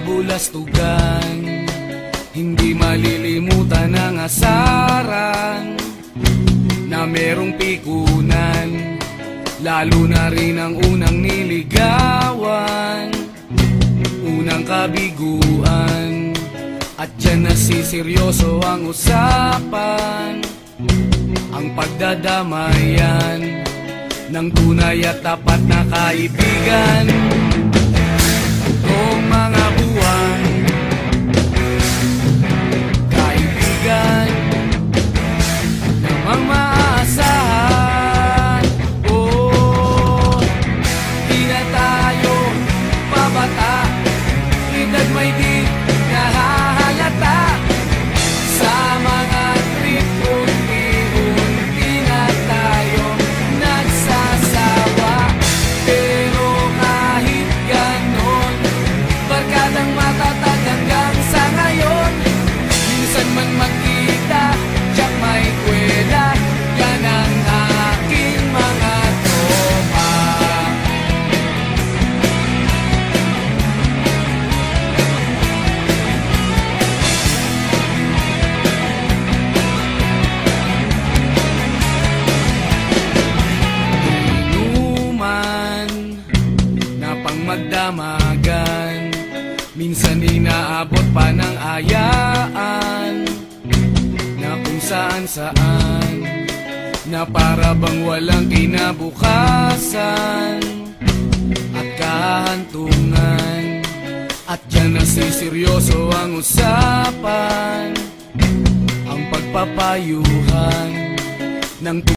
kabulastugan. Hindi malilimutan ang asaran na merong pikunan, lalo na rin ang unang niligawan, unang kabiguan. At dyan nasiseryoso ang usapan, ang pagdadamayan ng tunay at tapat na kaibigan. Kung mga buwan, kaibigan namang maaasahan. Oh, di na tayo pabata, edad may di nahahalata. Sa mga trip unti-unti na tayo nagsasawa. Pero kahit ganon, barkadang matatag hanggang sa ngayon. Minsan man magkita, tiyak may kwela, yan ang aking mga tropa. Inuman na pang magdamagan, minsan inaabot pa ng ayaan, na kung saan-saan, na para bang walang kinabukasan at kahantungan. At dyan nasiseryoso ang usapan, ang pagpapayuhan ng